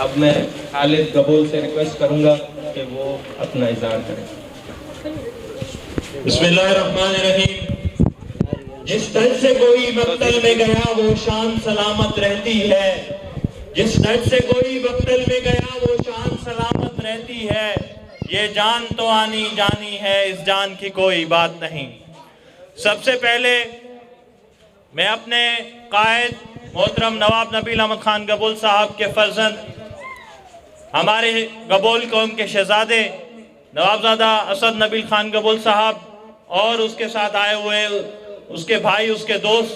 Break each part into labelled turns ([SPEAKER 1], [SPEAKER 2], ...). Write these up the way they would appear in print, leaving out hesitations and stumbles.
[SPEAKER 1] اب میں خالد گبول سے ریکویسٹ کروں گا کہ وہ اپنا اظہار کریں۔
[SPEAKER 2] بسم اللہ الرحمن الرحیم۔ جس درد سے کوئی مقتل میں گیا وہ شان سلامت رہتی ہے، جس درد سے کوئی مقتل میں گیا وہ شان سلامت رہتی ہے، یہ جان تو آنی جانی ہے، اس جان کی کوئی بات نہیں۔ سب سے پہلے میں اپنے قائد محترم نواب نبیل احمد خان گبول صاحب کے فرزند، ہمارے گبول قوم کے شہزادے نوابزادہ اسد نبیل خان گبول صاحب اور اس کے ساتھ آئے ہوئے اس کے بھائی، اس کے دوست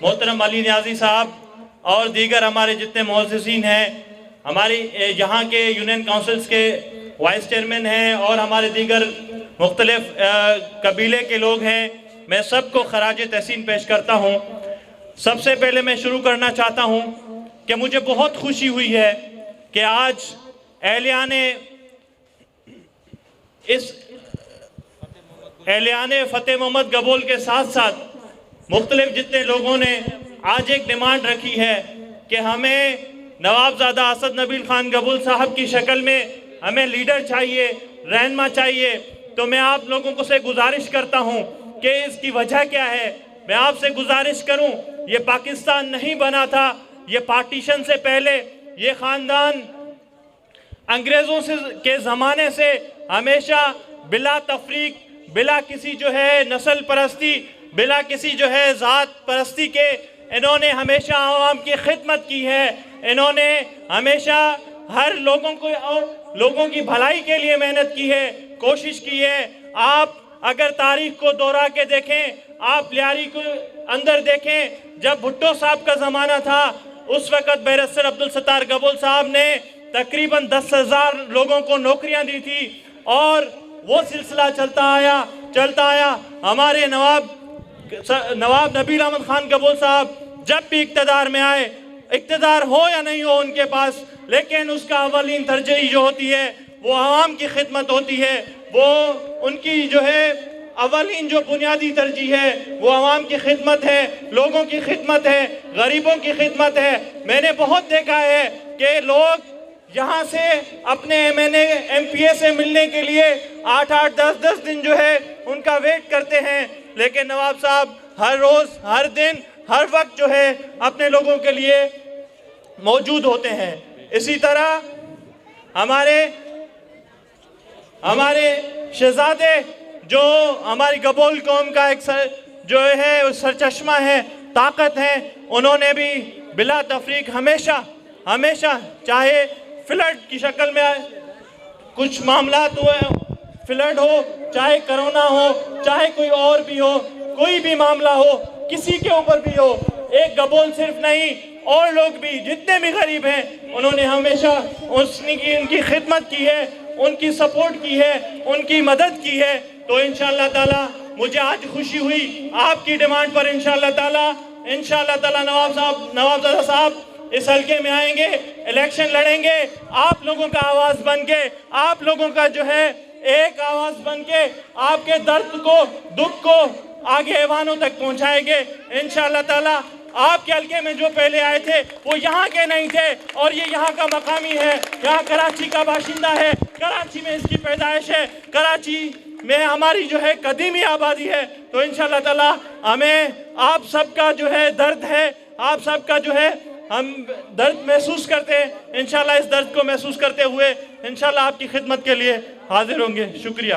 [SPEAKER 2] محترم علی نیازی صاحب اور دیگر ہمارے جتنے معززین ہیں، ہماری یہاں کے یونین کونسلز کے وائس چیئرمین ہیں اور ہمارے دیگر مختلف قبیلے کے لوگ ہیں، میں سب کو خراج تحسین پیش کرتا ہوں۔ سب سے پہلے میں شروع کرنا چاہتا ہوں کہ مجھے بہت خوشی ہوئی ہے کہ آج اہلیان فتح محمد گبول کے ساتھ ساتھ مختلف جتنے لوگوں نے آج ایک ڈیمانڈ رکھی ہے کہ ہمیں نوابزادہ اسد نبیل خان گبول صاحب کی شکل میں ہمیں لیڈر چاہیے، رہنما چاہیے۔ تو میں آپ لوگوں کو سے گزارش کرتا ہوں کہ اس کی وجہ کیا ہے۔ میں آپ سے گزارش کروں، یہ پاکستان نہیں بنا تھا، یہ پارٹیشن سے پہلے یہ خاندان انگریزوں کے زمانے سے ہمیشہ بلا تفریق، بلا کسی نسل پرستی، بلا کسی ذات پرستی کے انہوں نے ہمیشہ عوام کی خدمت کی ہے، انہوں نے ہمیشہ ہر لوگوں کی بھلائی کے لیے محنت کی ہے، کوشش کی ہے۔ آپ اگر تاریخ کو دورا کے دیکھیں، آپ لیاری کو اندر دیکھیں، جب بھٹو صاحب کا زمانہ تھا اس وقت بیرسٹر عبدالستار گبول صاحب نے تقریباً 10,000 لوگوں کو نوکریاں دی تھی اور وہ سلسلہ چلتا آیا۔ ہمارے نواب نبیل احمد خان گبول صاحب جب بھی اقتدار میں آئے، اقتدار ہو یا نہیں ہو ان کے پاس، لیکن اس کا اولین ترجیح جو ہوتی ہے وہ عوام کی خدمت ہوتی ہے، وہ ان کی اولین جو بنیادی ترجیح ہے وہ عوام کی خدمت ہے، لوگوں کی خدمت ہے، غریبوں کی خدمت ہے۔ میں نے بہت دیکھا ہے کہ لوگ یہاں سے اپنے ایم پی اے سے ملنے کے لیے 8-8 10-10 دن ان کا ویٹ کرتے ہیں، لیکن نواب صاحب ہر روز، ہر دن، ہر وقت اپنے لوگوں کے لیے موجود ہوتے ہیں۔ اسی طرح ہمارے شہزادے جو ہماری گبول قوم کا ایک سرچشمہ ہے، طاقت ہے، انہوں نے بھی بلا تفریق ہمیشہ چاہے فلڈ کی شکل میں کچھ معاملات فلڈ ہو، چاہے کرونا ہو، چاہے کوئی اور بھی ہو، کوئی بھی معاملہ ہو، کسی کے اوپر بھی ہو، ایک گبول صرف نہیں اور لوگ بھی جتنے بھی غریب ہیں انہوں نے ہمیشہ ان کی خدمت کی ہے، ان کی سپورٹ کی ہے، ان کی مدد کی ہے۔ تو انشاءاللہ تعالی مجھے آج خوشی ہوئی آپ کی ڈیمانڈ پر انشاءاللہ تعالی نوابزادہ صاحب اس حلقے میں آئیں گے، الیکشن لڑیں گے، آپ لوگوں کا آواز بن کے، آپ لوگوں کا ایک آواز بن کے آپ کے درد کو، دکھ کو آگے ایوانوں تک پہنچائیں گے انشاءاللہ تعالی۔ آپ کے حلقے میں جو پہلے آئے تھے وہ یہاں کے نہیں تھے اور یہ یہاں کا مقامی ہے، یہاں کراچی کا باشندہ ہے، کراچی میں اس کی پیدائش ہے، کراچی میں ہماری قدیمی آبادی ہے۔ تو انشاءاللہ تعالی ہمیں آپ سب کا درد ہے، آپ سب کا ہم درد محسوس کرتے ہیں، انشاءاللہ اس درد کو محسوس کرتے ہوئے انشاءاللہ آپ کی خدمت کے لیے حاضر ہوں گے۔ شکریہ۔